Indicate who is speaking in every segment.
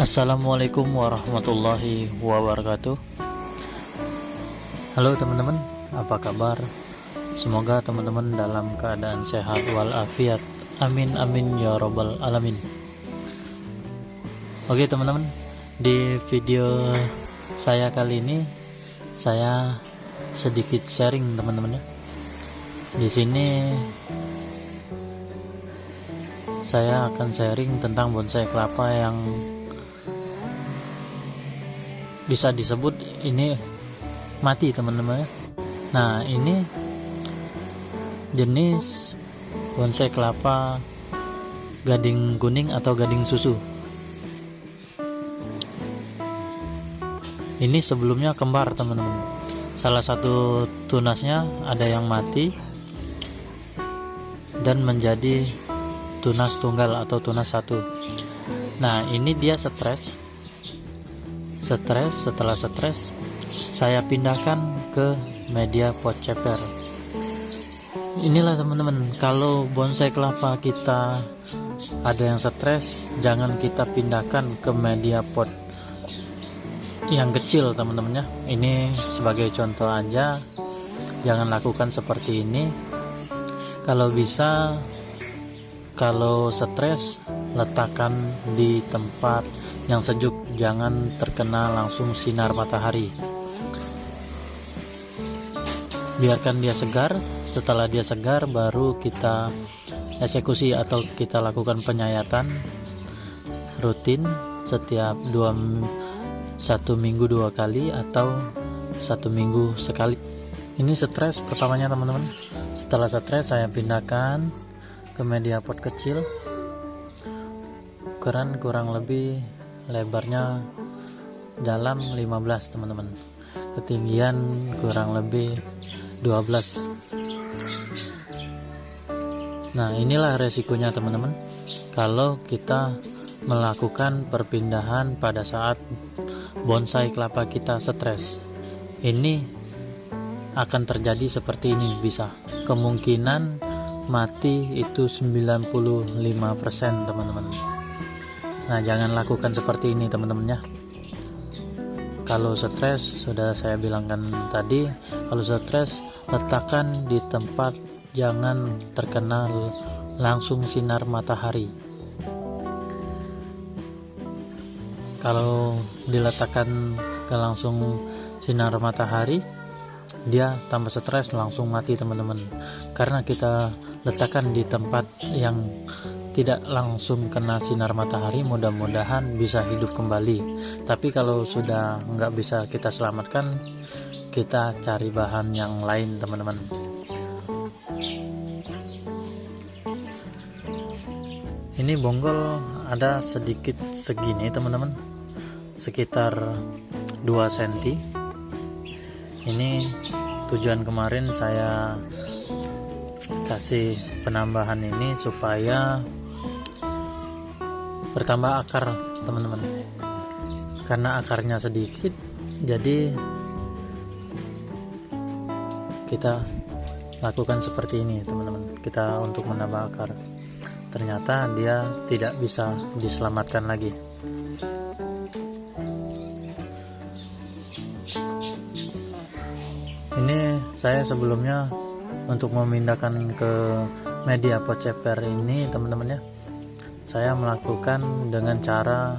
Speaker 1: Assalamualaikum warahmatullahi wabarakatuh. Halo teman-teman, apa kabar? Semoga teman-teman dalam keadaan sehat walafiat. Amin amin ya robbal alamin. Oke teman-teman, di video saya kali ini saya sedikit sharing teman-teman ya. Di sini saya akan sharing tentang bonsai kelapa yang bisa disebut ini mati teman-teman. Nah, ini jenis bonsai kelapa gading kuning atau gading susu. Ini sebelumnya kembar teman-teman. Salah satu tunasnya ada yang mati dan menjadi tunas tunggal atau tunas satu. Nah, ini dia stres. Setelah stres saya pindahkan ke media pot ceper. Inilah teman-teman, kalau bonsai kelapa kita ada yang stres, jangan kita pindahkan ke media pot yang kecil teman-teman ya. Ini sebagai contoh aja, jangan lakukan seperti ini. Kalau bisa, kalau stres, letakkan di tempat yang sejuk, jangan terkena langsung sinar matahari. Biarkan dia segar. Setelah dia segar, baru kita eksekusi atau kita lakukan penyayatan rutin setiap 1 minggu 2 kali atau 1 minggu sekali. Ini stres pertamanya teman-teman. Setelah stres saya pindahkan ke media pot kecil. Ukuran kurang lebih lebarnya dalam 15 teman-teman, ketinggian kurang lebih 12. Nah, inilah resikonya teman-teman kalau kita melakukan perpindahan pada saat bonsai kelapa kita stres. Ini akan terjadi seperti ini, bisa kemungkinan mati itu 95% teman-teman. Nah, jangan lakukan seperti ini teman-teman ya. Kalau stres, sudah saya bilangkan tadi, kalau stres letakkan di tempat jangan terkena langsung sinar matahari. Kalau diletakkan ke langsung sinar matahari, dia tambah stres, langsung mati teman-teman. Karena kita letakkan di tempat yang tidak langsung kena sinar matahari, mudah-mudahan bisa hidup kembali. Tapi kalau sudah nggak bisa kita selamatkan, kita cari bahan yang lain teman-teman. Ini bonggol ada sedikit segini teman-teman, sekitar 2 cm. Ini tujuan kemarin saya kasih penambahan ini supaya bertambah akar teman-teman. Karena akarnya sedikit, jadi kita lakukan seperti ini teman-teman, kita untuk menambah akar. Ternyata dia tidak bisa diselamatkan lagi. Ini saya sebelumnya untuk memindahkan ke media pot ceper ini teman-teman ya, saya melakukan dengan cara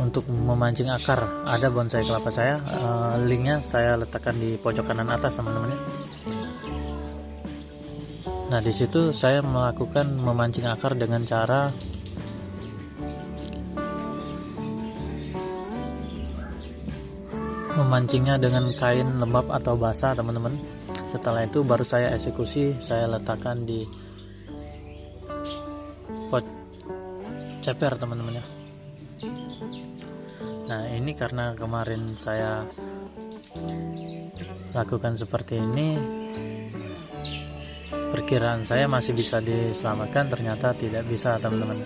Speaker 1: untuk memancing akar. Ada bonsai kelapa saya, linknya saya letakkan di pojok kanan atas teman-teman ya. Nah, di situ saya melakukan memancing akar dengan cara memancingnya dengan kain lembab atau basah teman-teman. Setelah itu baru saya eksekusi, saya letakkan di pot ceper teman-teman ya. Nah, ini karena kemarin saya lakukan seperti ini, perkiraan saya masih bisa diselamatkan, ternyata tidak bisa teman-teman.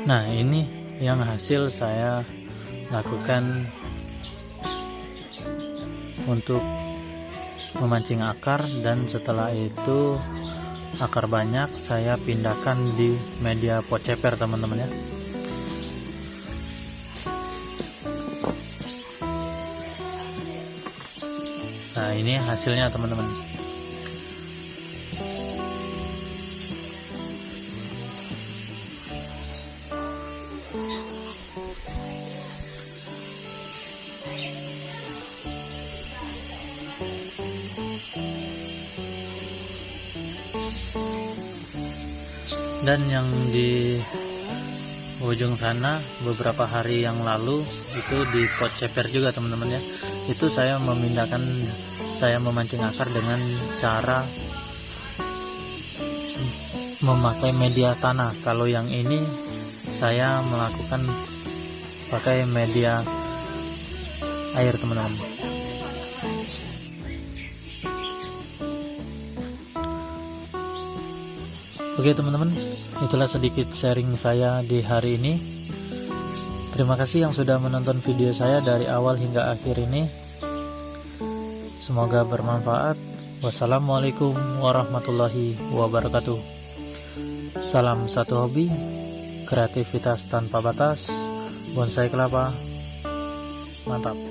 Speaker 1: Nah, ini yang hasil saya lakukan untuk memancing akar, dan setelah itu akar banyak, saya pindahkan di media pot ceper teman-teman ya. Nah, ini hasilnya teman-teman. Dan yang di ujung sana beberapa hari yang lalu itu di pot ceper juga teman-teman ya. Itu saya memancing akar dengan cara memakai media tanah. Kalau yang ini saya melakukan pakai media air teman-teman. Oke teman-teman, itulah sedikit sharing saya di hari ini. Terima kasih yang sudah menonton video saya dari awal hingga akhir ini. Semoga bermanfaat. Wassalamualaikum warahmatullahi wabarakatuh. Salam satu hobi, kreativitas tanpa batas, bonsai kelapa. Mantap.